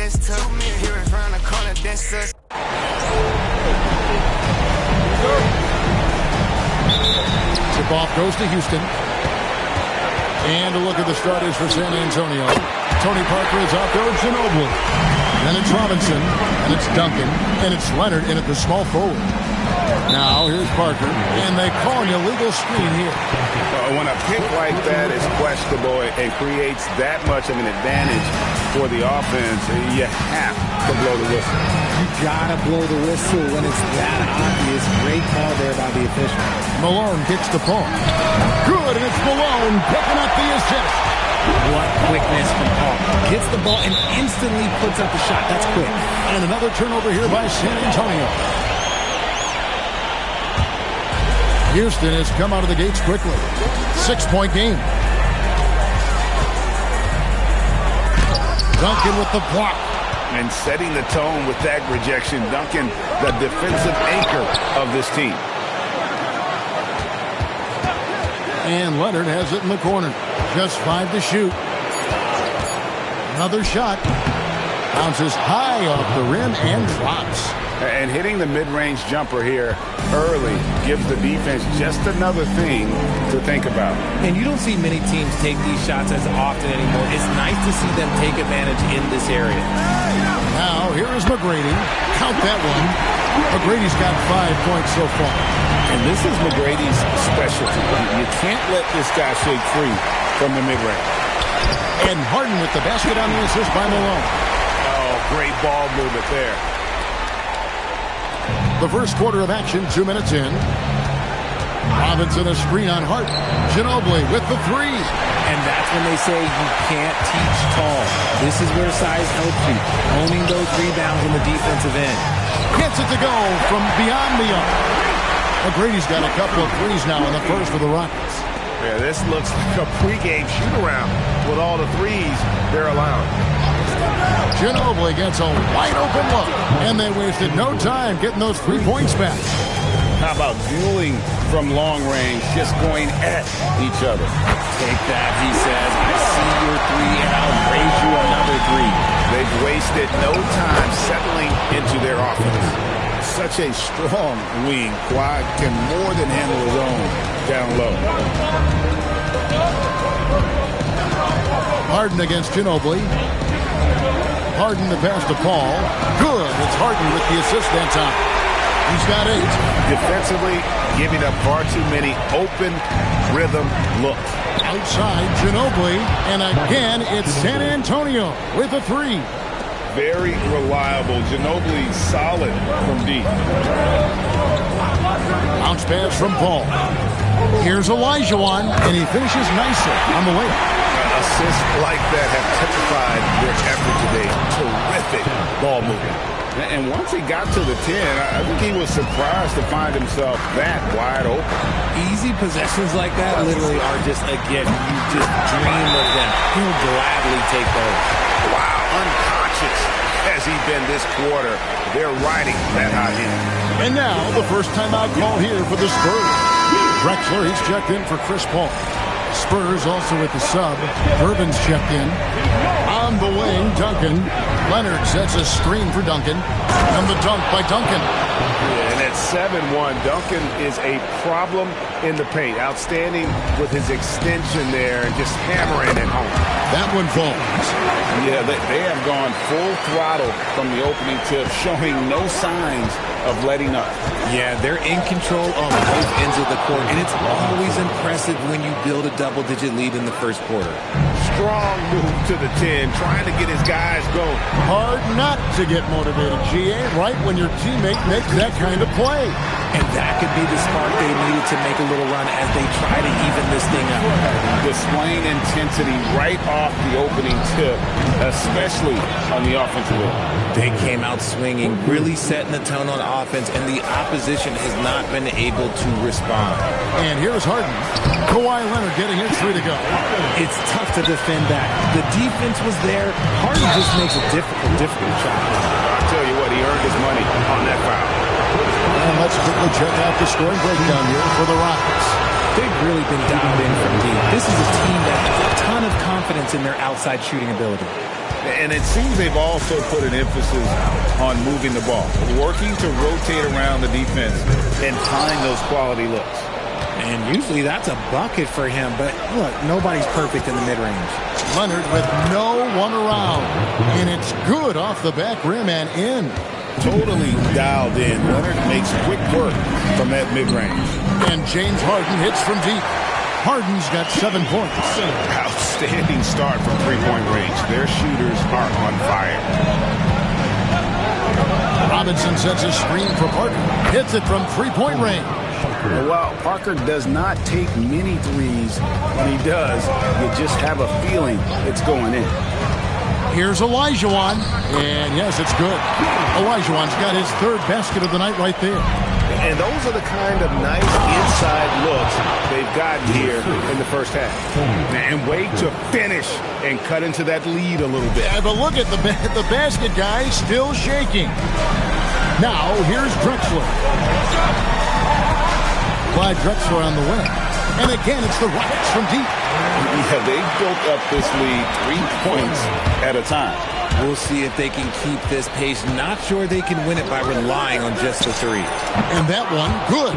it's tough. Here is round the corner, that's us. Tip off goes to Houston. And a look at the starters for San Antonio. Tony Parker is out there. Ginobili. And it's Robinson. And it's Duncan. And it's Leonard in at the small forward. Now here's Parker. And they call an illegal screen here. When a pick like that is questionable and creates that much of an advantage for the offense, you have to blow the whistle. You gotta blow the whistle when it's that obvious. Great call there by the official. Malone kicks the ball. Good, and it's Malone picking up the assist. What quickness from Paul. Gets the ball and instantly puts up the shot. That's quick. And another turnover here by San Antonio. Houston has come out of the gates quickly. 6-point game. Duncan with the block. And setting the tone with that rejection. Duncan, the defensive anchor of this team. And Leonard has it in the corner. Just 5 to shoot. Another shot. Bounces high off the rim and drops. And hitting the mid-range jumper here early gives the defense just another thing to think about. And you don't see many teams take these shots as often anymore. It's nice to see them take advantage in this area. Now, here is McGrady. Count that one. McGrady's got 5 points so far. And this is McGrady's specialty. You can't let this guy shake free from the mid-range. And Harden with the basket on the assist by Malone. Oh, great ball movement there. The first quarter of action, 2 minutes in. Robinson a screen on Hart. Ginobili with the three. And that's when they say you can't teach tall. This is where size helps you. Owning those rebounds in the defensive end. Gets it to go from beyond the arc. McGrady's got a couple of threes now in the first for the Rockets. Yeah, this looks like a pregame shoot-around with all the threes they're allowing. Ginobili gets a wide-open look, and they wasted no time getting those 3 points back. How about dueling from long range, just going at each other? Take that, he says. I see your three, and I'll raise you another three. They've wasted no time settling into their offense. Such a strong wing. Kawhi can more than handle his own down low. Harden against Ginobili. Harden the pass to Paul. Good. It's Harden with the assist that time. He's got 8. Defensively, giving up far too many open rhythm looks. Outside, Ginobili. And again, it's San Antonio with a 3. Very reliable. Ginobili solid from deep. Bounce pass from Paul. Here's Olajuwon, and he finishes nicely on the way. Assists like that have typified their effort today. Terrific ball movement. And once he got to the 10, I think he was surprised to find himself that wide open. Easy possessions like that literally are just a gift. You just dream of them. He'll gladly take those. Wow, unconscious has he been this quarter. They're riding that hot end. And now the first timeout call here for the Spurs. Drexler, he's checked in for Chris Paul. Spurs also with the sub. Irvin's checked in. On the wing, Duncan. Leonard sets a screen for Duncan. And the dunk by Duncan. Yeah, and at 7-1, Duncan is a problem in the paint. Outstanding with his extension there and just hammering it home. That one falls. Yeah, they have gone full throttle from the opening tip, showing no signs of letting up. Yeah, they're in control on both ends of the court, and it's always impressive when you build a double-digit lead in the first quarter. Strong move to the 10, trying to get his guys going. Hard not to get motivated, GA, right when your teammate makes that kind of play. And that could be the spark they needed to make a little run as they try to even this thing up. Displaying intensity right off the opening tip, especially on the offensive end. They came out swinging, really setting the tone on offense, and the opposition has not been able to respond. And here's Harden. Kawhi Leonard getting his 3 to go. It's tough to defend that. The defense was there. Harden just makes a difficult shot. I'll tell you what, he earned his money on that foul. And let's quickly check out the scoring breakdown here for the Rockets. They've really been dialed in from deep. This is a team that has a ton of confidence in their outside shooting ability. And it seems they've also put an emphasis on moving the ball, working to rotate around the defense and find those quality looks. And usually that's a bucket for him, but look, nobody's perfect in the mid-range. Leonard with no one around, and it's good off the back rim and in. Totally dialed in. Leonard makes quick work from that mid-range. And James Harden hits from deep. Harden's got 7 points. Outstanding start from three-point range. Their shooters are on fire. Robinson sets a screen for Parker. Hits it from three-point range. While Parker does not take many threes, when he does, you just have a feeling it's going in. Here's Olajuwon, and yes, it's good. Olajuwon's got his third basket of the night right there. And those are the kind of nice inside looks they've gotten here in the first half. And way to finish and cut into that lead a little bit. Yeah, but look at the basket guy still shaking. Now, here's Drexler. Clyde Drexler on the wing. And again, it's the Rockets from deep. Yeah, they built up this lead 3 points at a time. We'll see if they can keep this pace. Not sure they can win it by relying on just the three. And that one, good.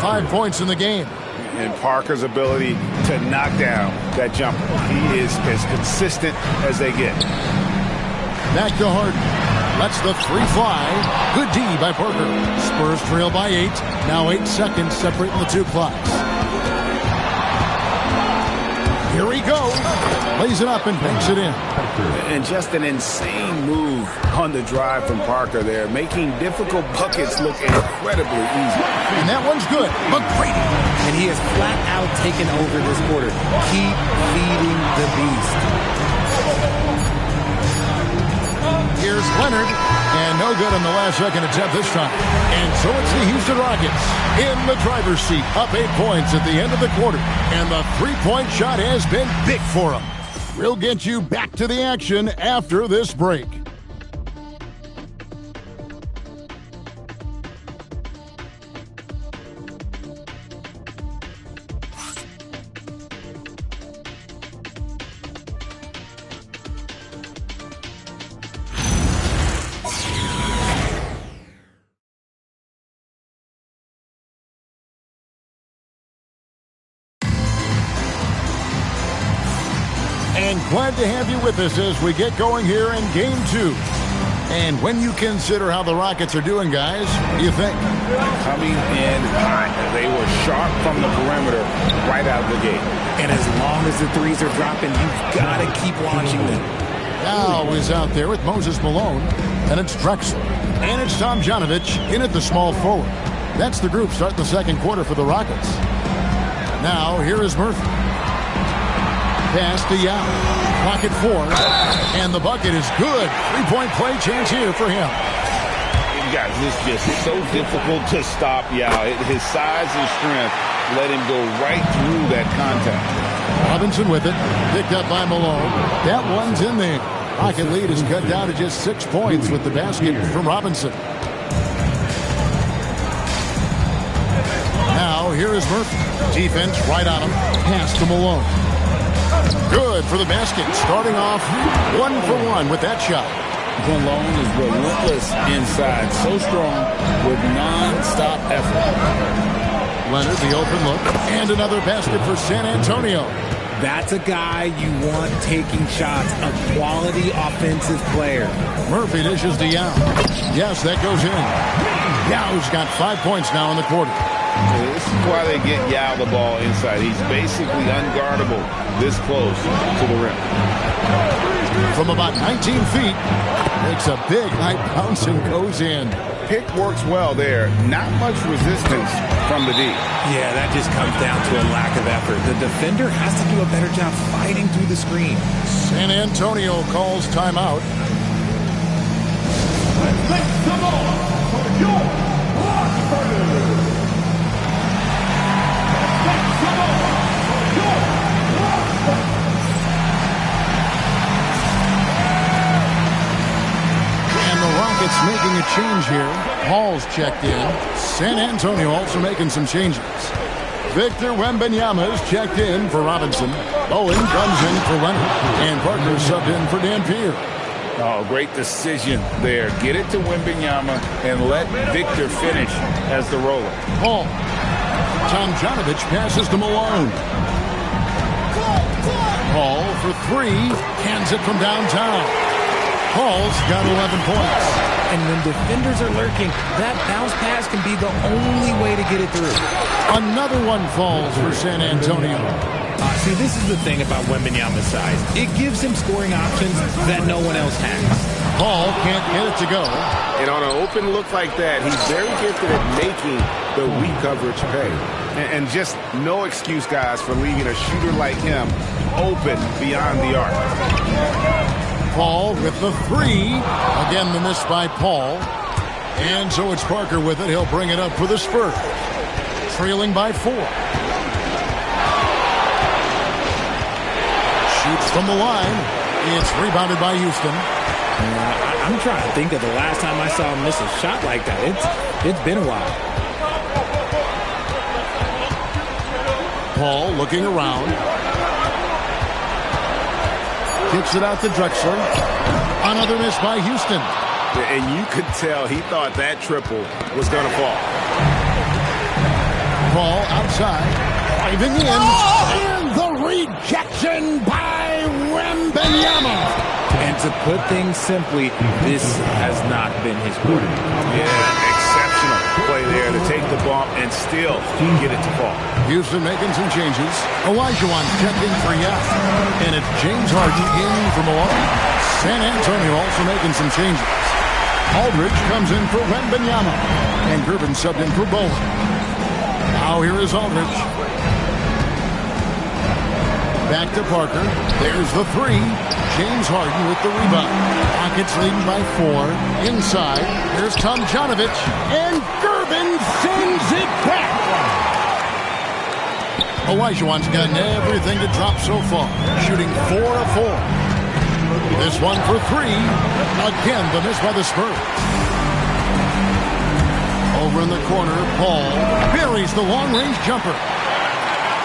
5 points in the game. And Parker's ability to knock down that jumper. He is as consistent as they get. Back to Harden. That's the free fly. Good D by Parker. Spurs trail by 8. Now 8 seconds separating the two clocks. Here he goes. Lays it up and banks it in. And just an insane move on the drive from Parker there, making difficult buckets look incredibly easy. And that one's good. McGrady. And he has flat out taken over this quarter. Keep feeding the beast. Here's Leonard, and no good on the last second attempt this time. And so it's the Houston Rockets in the driver's seat, up 8 points at the end of the quarter. And the three-point shot has been big for them. We'll get you back to the action after this break. And glad to have you with us as we get going here in Game 2. And when you consider how the Rockets are doing, guys, what do you think? Coming in hot. They were sharp from the perimeter right out the gate. And as long as the threes are dropping, you've got to keep watching them. Now is out there with Moses Malone. And it's Drexler. And it's Tom Janovich in at the small forward. That's the group starting the second quarter for the Rockets. Now, here is Murphy. Pass to Yao. Clock at 4. And the bucket is good. Three-point play chance here for him. Guys, it's just so difficult to stop Yao. His size and strength let him go right through that contact. Robinson with it. Picked up by Malone. That one's in there. Rocket lead is cut down to just 6 points with the basket from Robinson. Now, here is Murphy. Defense right on him. Pass to Malone. Good for the basket. Starting off 1 for 1 with that shot. Malone is relentless inside. So strong with non-stop effort. Leonard, the open look. And another basket for San Antonio. That's a guy you want taking shots. A quality offensive player. Murphy dishes to Yao. Yes, that goes in. Yao's got 5 points now in the quarter. This is why they get Yao the ball inside. He's basically unguardable this close to the rim. From about 19 feet, makes a big high bounce and goes in. Pick works well there. Not much resistance from the D. Yeah, that just comes down to a lack of effort. The defender has to do a better job fighting through the screen. San Antonio calls timeout. Rockets making a change here. Hall's checked in. San Antonio also making some changes. Victor Wembanyama is checked in for Robinson. Owen comes in for Leonard. And Parker subbed in for Dan Pierre. Oh, great decision there. Get it to Wembanyama and let Victor finish as the roller. Paul. Tomjanovich passes to Malone. Paul for three. Cans it from downtown. Paul's got 11 points. And when defenders are lurking, that bounce pass can be the only way to get it through. Another one falls for San Antonio. See, this is the thing about Wembanyama's size. It gives him scoring options that no one else has. Paul can't get it to go. And on an open look like that, he's very gifted at making the weak coverage pay. And just no excuse, guys, for leaving a shooter like him open beyond the arc. Paul with the three. Again, the miss by Paul. And so it's Parker with it. He'll bring it up for the Spurs. Trailing by 4. Shoots from the line. It's rebounded by Houston. I'm trying to think of the last time I saw him miss a shot like that. It's been a while. Paul looking around. Kicks it out to Drexler. Another miss by Houston. And you could tell he thought that triple was going to fall. Paul outside. Driving in. And the rejection by Wembanyama. And to put things simply, this has not been his quarter. Yeah, exceptional play there to take the bump and still get it to fall. Houston making some changes. Olajuwon checked in for Yap. And it's James Harden in for Milwaukee. San Antonio also making some changes. Aldridge comes in for Wembanyama. And Gervin subbed in for Bowen. Now here is Aldridge. Back to Parker. There's the three. James Harden with the rebound. Rockets leading by 4. Inside. Here's Tomjanovich. And Gervin sends it back. Olajuwon's gotten everything to drop so far. Shooting 4 of 4. This one for 3. Again, the miss by the Spurs. Over in the corner, Paul buries the long-range jumper.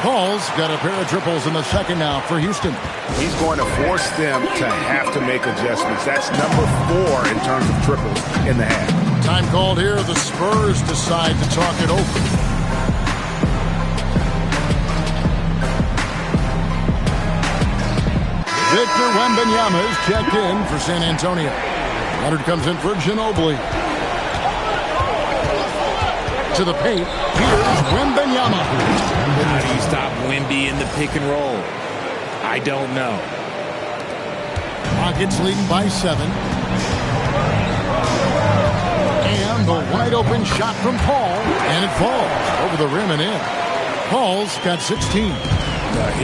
Paul's got a pair of triples in the second now for Houston. He's going to force them to have to make adjustments. That's number 4 in terms of triples in the half. Time called here. The Spurs decide to talk it over. Victor Wembanyama is checked in for San Antonio. Leonard comes in for Ginobili. To the paint. Here's Wembanyama. How do you stop Wemby in the pick and roll? I don't know. Rockets leading by 7. And the wide open shot from Paul. And it falls over the rim and in. Paul's got 16.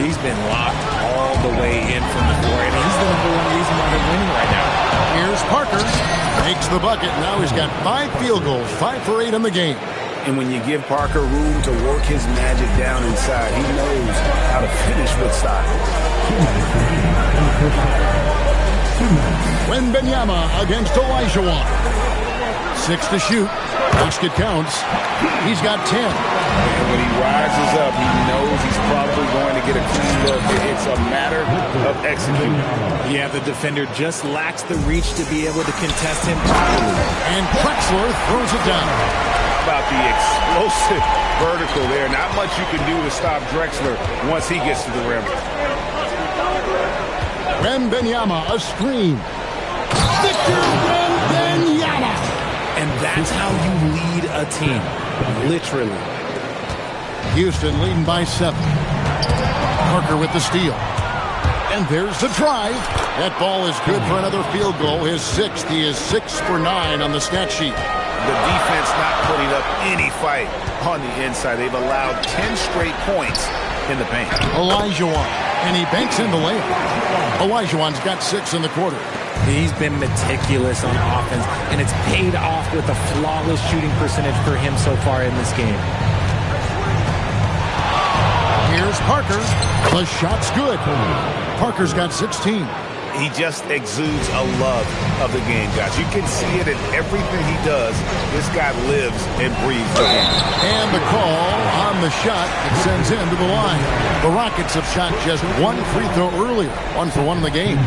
He's been locked all the way in from the floor, and he's the number 1 reason why they're winning right now. Here's Parker. Makes the bucket. Now he's got 5 field goals. 5 for 8 in the game. And when you give Parker room to work his magic down inside, he knows how to finish with style. Wembanyama against Olajuwon. 6 to shoot. Basket counts. He's got 10. And when he rises up, he knows he's probably going to get a clean look. It's a matter of executing. Yeah, the defender just lacks the reach to be able to contest him. And Drexler throws it down. About the explosive vertical there. Not much you can do to stop Drexler once he gets to the rim. Wembanyama, a screen. Victor Wembanyama. And that's how you lead a team. Literally. Houston leading by 7. Parker with the steal. And there's the drive. That ball is good for another field goal. His 6th. He is 6 for 9 on the stat sheet. The defense not putting up any fight on the inside. They've allowed 10 straight points in the paint. Olajuwon, and he banks in the layup. Olajuwon's got 6 in the quarter. He's been meticulous on offense, and it's paid off with a flawless shooting percentage for him so far in this game. Here's Parker. The shot's good. Parker's got 16. He just exudes a love of the game, guys. You can see it in everything he does. This guy lives and breathes the game. And the call on the shot that sends him to the line. The Rockets have shot just one free throw earlier. 1 for 1 in the game.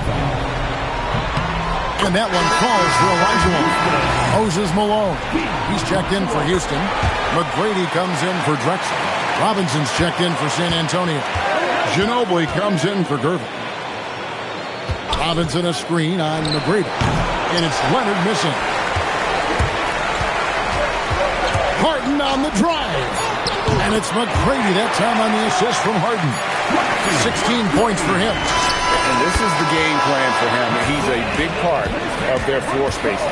And that one falls for Elijah. Moses Malone. He's checked in for Houston. McGrady comes in for Drexel. Robinson's checked in for San Antonio. Ginobili comes in for Gervin. Robinson a screen on McGrady. And it's Leonard missing. Harden on the drive. And it's McGrady that time on the assist from Harden. 16 points for him. And this is the game plan for him. He's a big part of their floor spacing.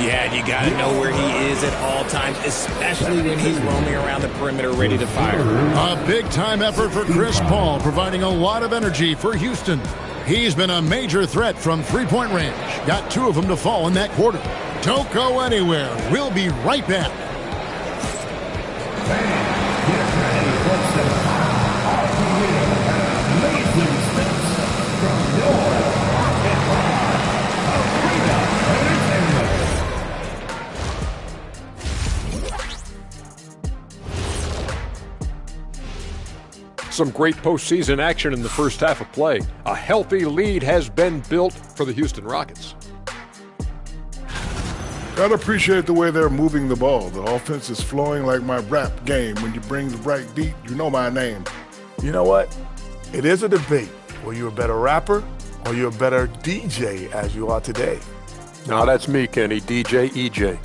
Yeah, you got to know where he is at all times, especially when he's roaming around the perimeter ready to fire. A big-time effort for Chris Paul, providing a lot of energy for Houston. He's been a major threat from three-point range. Got 2 of them to fall in that quarter. Don't go anywhere. We'll be right back. Some great postseason action in the first half of play. A healthy lead has been built for the Houston Rockets. Gotta appreciate the way they're moving the ball. The offense is flowing like my rap game. When you bring the right beat, you know my name. You know what? It is a debate. Were you a better rapper or you a better DJ as you are today? No, that's me, Kenny. DJ EJ.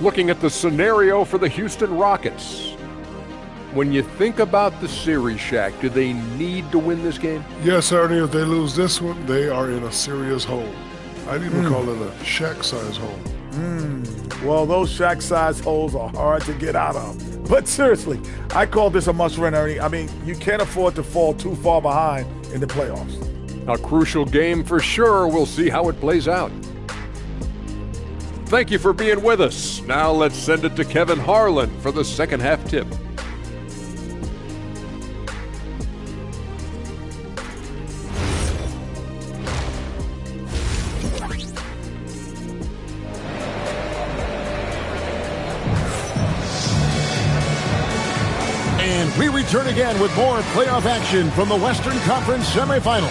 Looking at the scenario for the Houston Rockets. When you think about the series, Shaq, do they need to win this game? Yes, Ernie, if they lose this one, they are in a serious hole. I'd even call it a Shaq-size hole. Well, those Shaq-sized holes are hard to get out of. But seriously, I call this a must-win, Ernie. I mean, you can't afford to fall too far behind in the playoffs. A crucial game for sure. We'll see how it plays out. Thank you for being with us. Now let's send it to Kevin Harlan for the second half tip. And we return again with more playoff action from the Western Conference semifinal.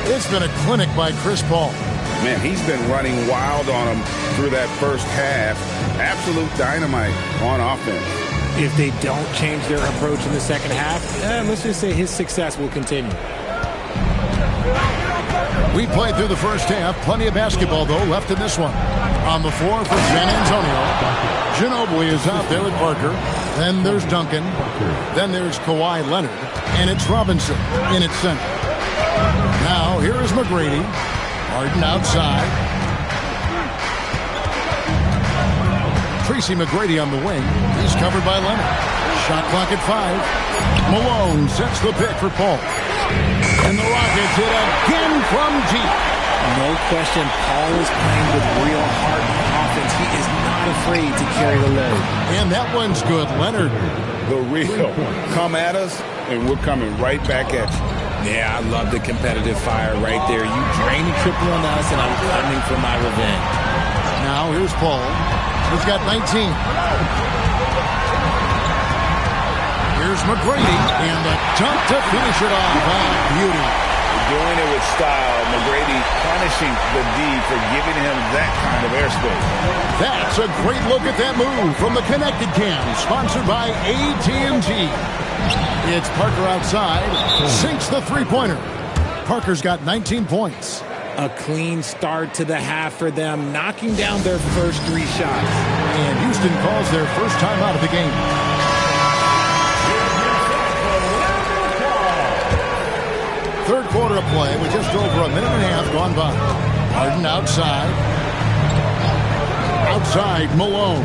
It's been a clinic by Chris Paul. Man, he's been running wild on them through that first half. Absolute dynamite on offense. If they don't change their approach in the second half, let's just say his success will continue. We played through the first half. Plenty of basketball, though, left in this one. On the floor for San Antonio, Ginobili is out there with Parker. Then there's Duncan. Then there's Kawhi Leonard. And it's Robinson in its center. Now, here is McGrady. Harden outside. Tracy McGrady on the wing. He's covered by Leonard. Shot clock at 5. Malone sets the pick for Paul. And the Rockets hit again from deep. No question, Paul is playing with real heart on offense. He is not afraid to carry the load. And that one's good. Leonard. The real. Come at us, and we're coming right back at you. Yeah, I love the competitive fire right there. You drain the triple on us, and I'm coming for my revenge. Now here's Paul. He's got 19. Here's McGrady, and a dunk to finish it off. Beauty. Doing it with style. McGrady punishing the D for giving him that kind of airspace. That's a great look at that move from the Connected Cam, sponsored by AT&T. It's Parker outside, sinks the three-pointer. Parker's got 19 points. A clean start to the half for them, knocking down their first 3 shots. And Houston calls their first time out of the game. Third quarter of play with just over a minute and a half gone by. Harden outside. Outside, Malone.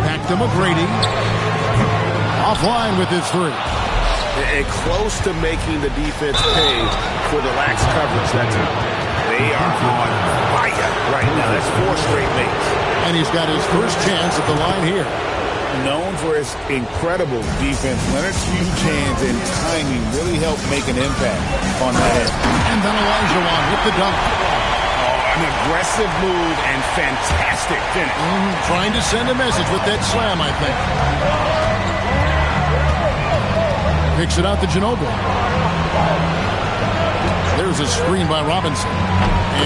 Back to McGrady. Offline with his 3. And close to making the defense pay for the lax coverage that time. They are on fire right now. That's 4 straight makes. And he's got his first chance at the line here. known for his incredible defense, Leonard's huge hands and timing really helped make an impact on that end. And then Elijah with the dunk. An aggressive move and fantastic finish. Trying to send a message with that slam, I think. Picks it out to Ginobili. There's a screen by Robinson.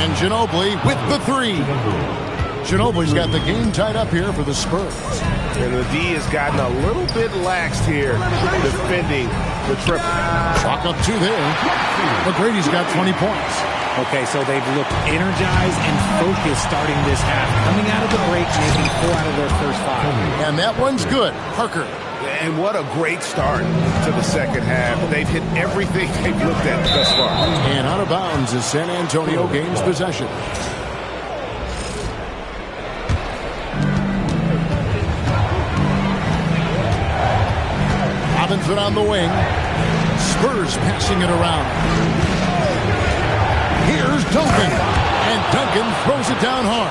And Ginobili with the three. Ginobili's got the game tied up here for the Spurs. And the D has gotten a little bit laxed here defending the triple. Chalk up two there. McGrady's got 20 points. Okay, so they've looked energized and focused starting this half. Coming out of the break, making 4 out of their first 5. And that one's good. Parker. And what a great start to the second half. They've hit everything they've looked at thus far. And out of bounds as San Antonio gains possession. Robinson on the wing. Spurs passing it around. Here's Duncan. And Duncan throws it down hard.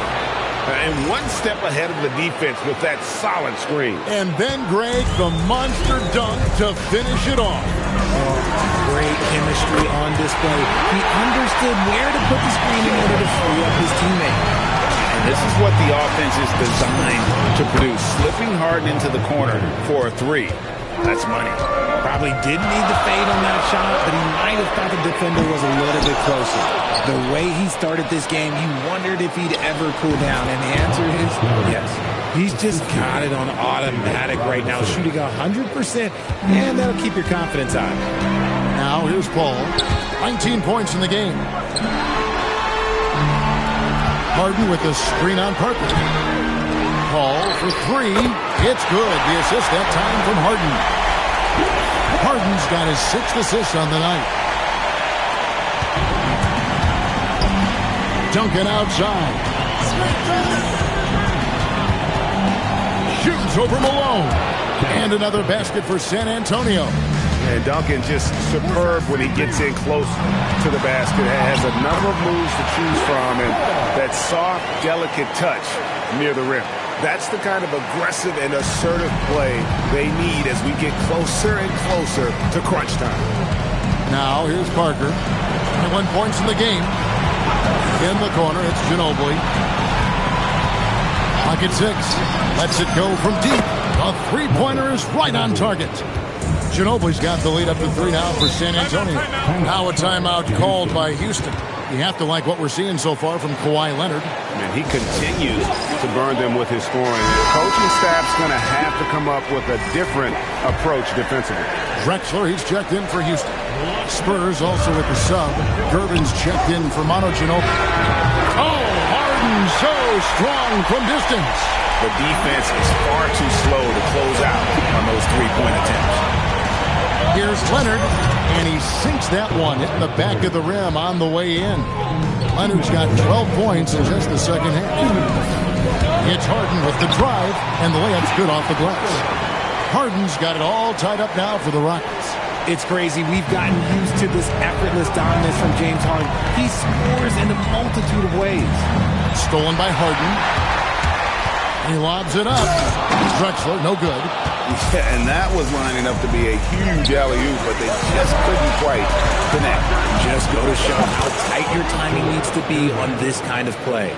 And one step ahead of the defense with that solid screen. And then Greg, the monster dunk to finish it off. Great chemistry on display. He understood where to put the screen in order to free up his teammate. And this is what the offense is designed to produce. Slipping Harden into the corner for a three. That's money. Probably didn't need the fade on that shot, but he might have thought the defender was a little bit closer. The way he started this game, you wondered if he'd ever cool down, and the answer is yes. He's just got it on automatic right now, shooting 100%, and that'll keep your confidence high. Now here's Paul. 19 points in the game. Harden with the screen on Parker. Paul for three. It's good. The assist that time from Harden. Harden's got his 6th assist on the night. Duncan outside. Shoots over Malone. And another basket for San Antonio. And Duncan just superb when he gets in close to the basket. Has a number of moves to choose from, and that soft, delicate touch near the rim. That's the kind of aggressive and assertive play they need as we get closer and closer to crunch time. Now here's Parker. 21 points in the game. In the corner, it's Ginobili. Pocket 6. Lets it go from deep. A three-pointer is right on target. Ginobili's got the lead up to 3 now for San Antonio. Now a timeout called by Houston. You have to like what we're seeing so far from Kawhi Leonard. And he continues to burn them with his scoring. The coaching staff's going to have to come up with a different approach defensively. Drexler, he's checked in for Houston. Spurs also with the sub. Gervin's checked in for Manu Ginobili. Oh, Harden so strong from distance. The defense is far too slow to close out on those three-point attempts. Here's Leonard, and he sinks that one, hitting the back of the rim on the way in. Leonard's got 12 points in just the second half. It's Harden with the drive, and the layup's good off the glass. Harden's got it all tied up now for the Rockets. It's crazy. We've gotten used to this effortless dominance from James Harden. He scores in a multitude of ways. Stolen by Harden. He lobs it up. Drexler, no good. Yeah, and that was lining up to be a huge alley-oop, but they just couldn't quite connect. Just go to show how tight your timing needs to be on this kind of play.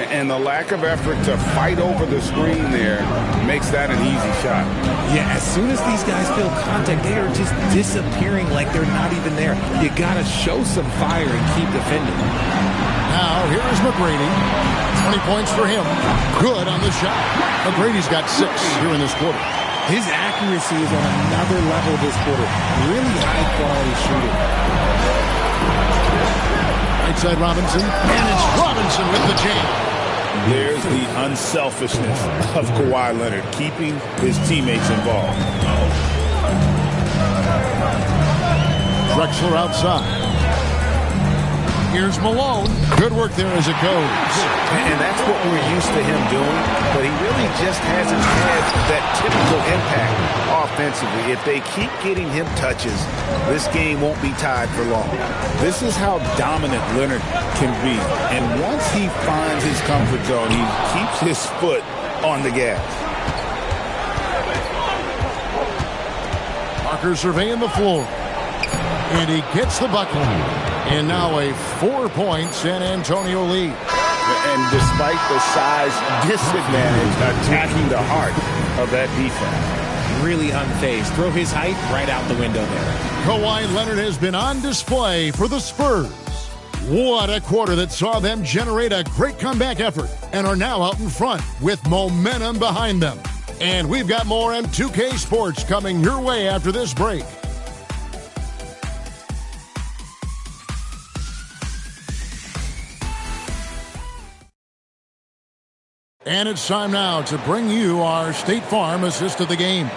And the lack of effort to fight over the screen there makes that an easy shot. Yeah, as soon as these guys feel contact, they are just disappearing like they're not even there. You got to show some fire and keep defending. Now, here is McGrady. 20 points for him. Good on the shot. McGrady's got 6 here in this quarter. His accuracy is on another level this quarter. Really high-quality shooting. Right side Robinson. And it's Robinson with the jam. There's the unselfishness of Kawhi Leonard, keeping his teammates involved. Drexler outside. Here's Malone. Good work there as it goes. And that's what we're used to him doing, but he really just hasn't had that typical impact offensively. If they keep getting him touches, this game won't be tied for long. This is how dominant Leonard can be. And once he finds his comfort zone, he keeps his foot on the gas. Parker surveying the floor. And he gets the bucket. And now a 4-point San Antonio lead. And despite the size disadvantage, attacking the heart of that defense. Really unfazed. Throw his height right out the window there. Kawhi Leonard has been on display for the Spurs. What a quarter that saw them generate a great comeback effort and are now out in front with momentum behind them. And we've got more M2K Sports coming your way after this break. And it's time now to bring you our State Farm assist of the game.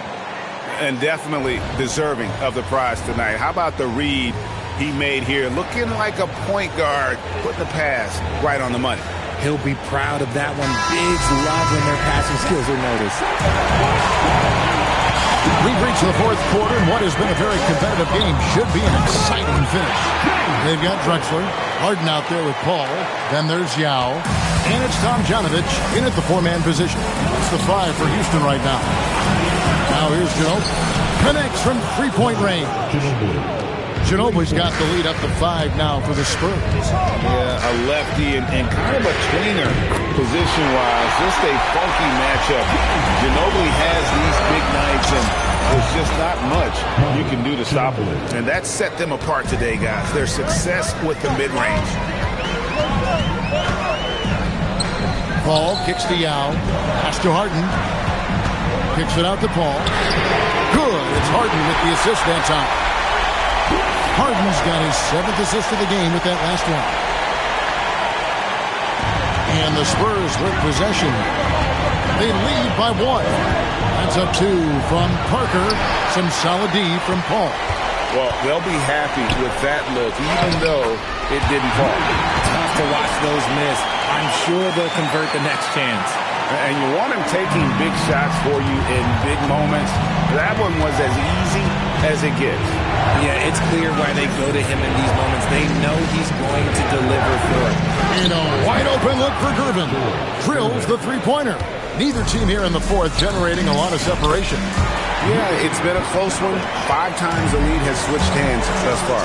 And definitely deserving of the prize tonight. How about the read he made here? Looking like a point guard, putting the pass right on the money. He'll be proud of that one. Bigs love when their passing skills are noticed. We've reached the fourth quarter, and what has been a very competitive game should be an exciting finish. They've got Drexler, Harden out there with Paul. Then there's Yao. And it's Tom Janovich in at the 4-man position. That's the 5 for Houston right now. Now here's Ginobili. Connects from 3-point range. Ginobili's got the lead up to 5 now for the Spurs. Yeah, a lefty and kind of a tweener position-wise. Just a funky matchup. Ginobili has these big nights, and there's just not much you can do to stop him. And that set them apart today, guys. Their success with the mid-range. Paul kicks to Yao. Pass to Harden. Kicks it out to Paul. Good. It's Harden with the assist that time. Harden's got his 7th assist of the game with that last one. And the Spurs with possession. They lead by 1. That's up 2 from Parker. Some solid D from Paul. Well, they'll be happy with that look, even though it didn't fall. Tough to watch those miss. I'm sure they'll convert the next chance. And you want him taking big shots for you in big moments. That one was as easy as it gets. Yeah, it's clear why they go to him in these moments. They know he's going to deliver for it. And a wide open look for Gervin. Drills the 3-pointer. Neither team here in the fourth generating a lot of separation. Yeah, it's been a close one. 5 times the lead has switched hands thus far.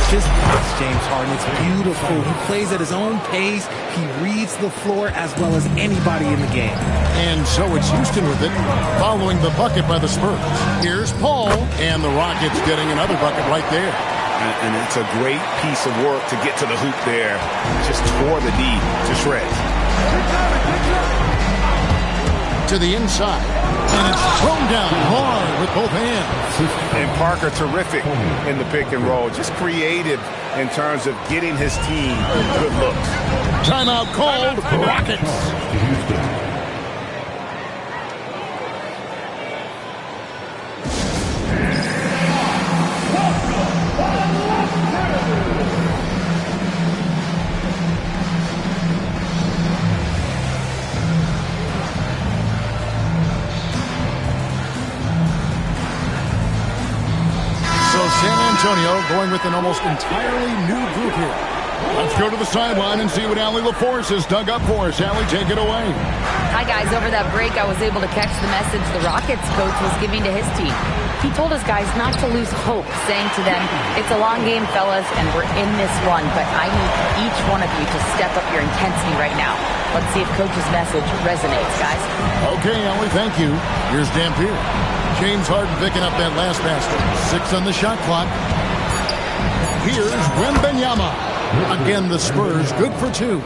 Just watch James Harden. It's beautiful. He plays at his own pace. He reads the floor as well as anybody in the game. And so it's Houston with it, following the bucket by the Spurs. Here's Paul, and the Rockets getting another bucket right there. And it's a great piece of work to get to the hoop there. Just tore the D to shreds. To the inside, and it's thrown down hard with both hands. And Parker terrific in the pick and roll. Just creative in terms of getting his team good looks. Timeout called. Rockets. San Antonio going with an almost entirely new group here. Let's go to the sideline and see what Allie LaForce has dug up for us. Allie, take it away. Hi, guys. Over that break, I was able to catch the message the Rockets coach was giving to his team. He told his guys not to lose hope, saying to them, it's a long game, fellas, and we're in this one, but I need each one of you to step up your intensity right now. Let's see if coach's message resonates, guys. Okay, Allie, thank you. Here's Dampier. James Harden picking up that last basket. 6 on the shot clock. Here's Wembanyama. Again, the Spurs good for 2.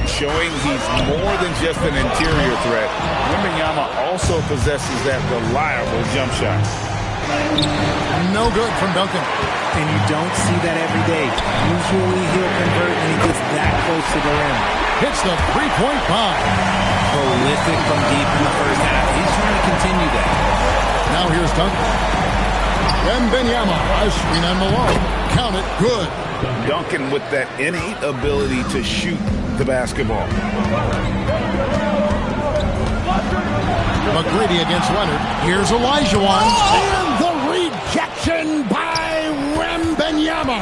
Showing he's more than just an interior threat. Wembanyama also possesses that reliable jump shot. No good from Duncan. And you don't see that every day. Usually he'll convert when he gets that close to the rim. Hits the 3-point bomb. Prolific from deep in the first half. He's trying to continue that. Now here's Duncan. Wembanyama, a screen on Malone. Count it, good. Duncan with that innate ability to shoot the basketball. McGrady against Leonard. Here's Elijah one. And the rejection by Wembanyama.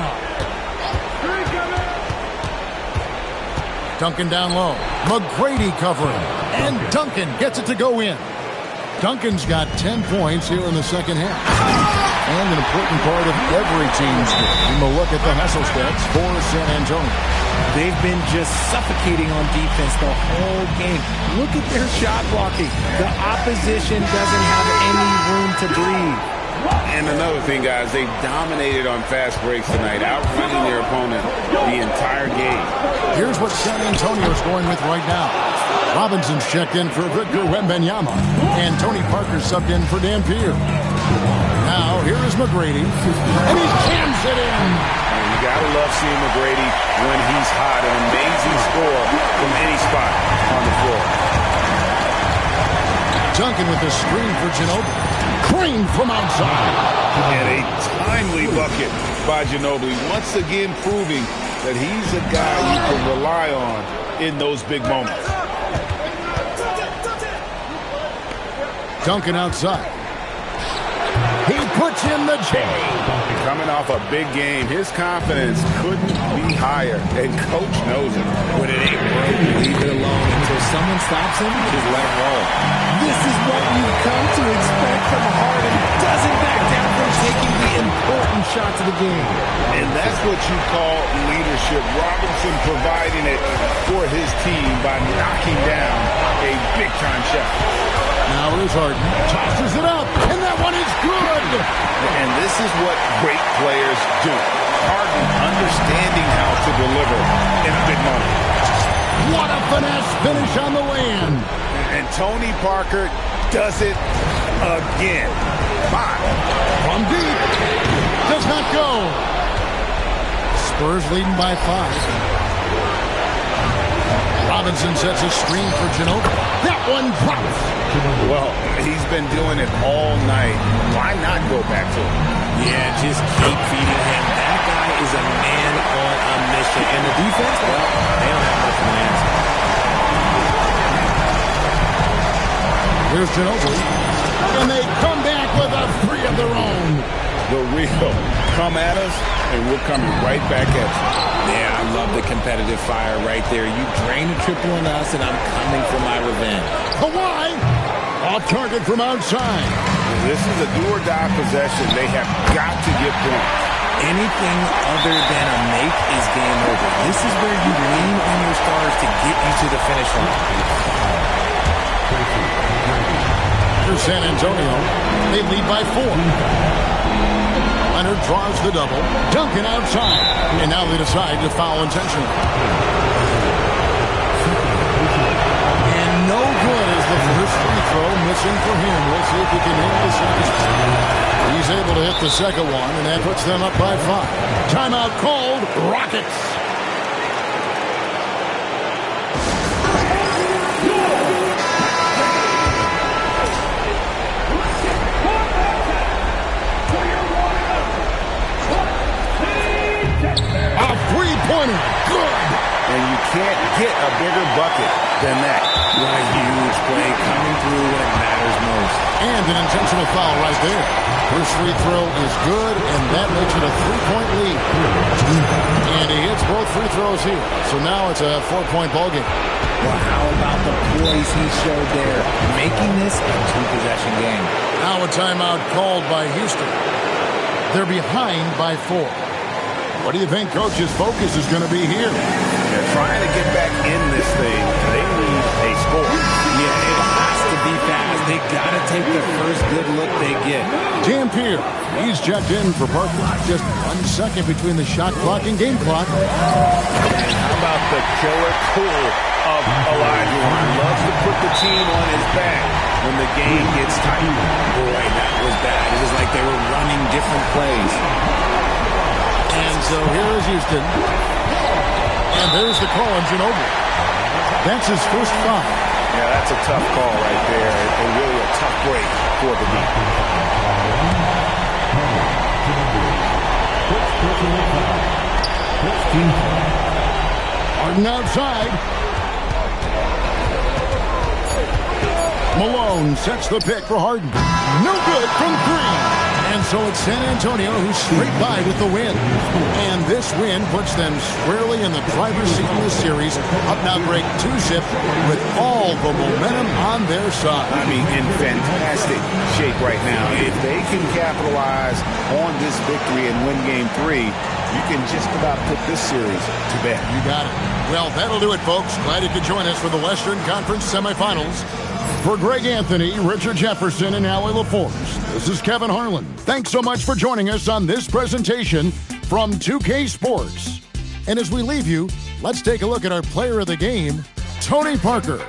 Duncan down low. McGrady covering. And Duncan gets it to go in. Duncan's got 10 points here in the second half. and an important part of every team's game. A look at the hustle stats for San Antonio. They've been just suffocating on defense the whole game. Look at their shot blocking. The opposition doesn't have any room to breathe. And another thing, guys, they've dominated on fast breaks tonight, outrunning their opponent the entire game. Here's what San Antonio's going with right now. Robinson's checked in for Victor Wembanyama, and Tony Parker subbed in for Dampier. Now, here is McGrady, and he jams it in. You gotta love seeing McGrady when he's hot. An amazing score from any spot on the floor. Duncan with the screen for Ginobili. Crane from outside. And a timely bucket by Ginobili, once again proving that he's a guy you can rely on in those big moments. Duncan outside. He puts in the J. Coming off a big game, his confidence couldn't be higher, and Coach knows it. When it ain't broke, leave it alone until someone stops him. Just let him roll. This is what you've come to expect from Harden. Doesn't back down from taking the important shots of the game. And that's what you call leadership. Robinson providing it for his team by knocking down a big-time shot. Now here's Harden. Tosses it up, and that one is good. And this is what great players do. Harden understanding how to deliver in a big moment. What a finesse finish on the way-in. And Tony Parker does it again. From deep. Does not go. Spurs leading by 5. Robinson sets a screen for Ginobili. That one drops. Well, he's been doing it all night. Why not go back to him? Yeah, just keep feeding him. That guy is a man on a mission. And the defense, well, they don't have much of an answer. Here's Ginobili. And they come back with a 3 of their own. The real come at us, and we're coming right back at you. Yeah, I love the competitive fire right there. You drain a triple on us, and I'm coming for my revenge. Kawhi, off target from outside. This is a do-or-die possession. They have got to get points. Anything other than a make is game over. This is where you lean on your stars to get you to the finish line. For San Antonio, they lead by 4. Leonard draws the double. Duncan outside. And now they decide to foul intentionally. And no good is the first free throw missing for him. We'll see if he can hit the second. He's able to hit the second one, and that puts them up by 5. Timeout called. Rockets. Three-pointer, good. And you can't get a bigger bucket than that. What a huge play coming through when it matters most. And an intentional foul right there. First free throw is good, and that makes it a 3-point lead. And he hits both free throws here. So now it's a 4-point ballgame. Well, how about the poise he showed there, making this a 2-possession game? Now a timeout called by Houston. They're behind by 4. What do you think Coach's focus is going to be here? They're trying to get back in this thing. They need a score. Yeah, it has to be fast. They got to take the first good look they get. Dampier, he's checked in for Parker. Just 1 second between the shot clock and game clock. And how about the killer tool of Olajuwon? Loves to put the team on his back when the game gets tight. Boy, that was bad. It was like they were running different plays. And so here is Houston. And there's the call on Ginobili. That's his first foul. Yeah, that's a tough call right there. And really a tough break for the deep. Harden outside. Malone sets the pick for Harden. No good from 3. And so it's San Antonio who's straight by with the win. And this This win puts them squarely in the driver's seat in this series. Up now, Greg, 2-zip with all the momentum on their side. I mean, in fantastic shape right now. If they can capitalize on this victory and win Game 3, you can just about put this series to bed. You got it. Well, that'll do it, folks. Glad you could join us for the Western Conference semifinals. For Greg Anthony, Richard Jefferson, and Howie LaForce, this is Kevin Harlan. Thanks so much for joining us on this presentation from 2K Sports. And as we leave you, let's take a look at our player of the game, Tony Parker.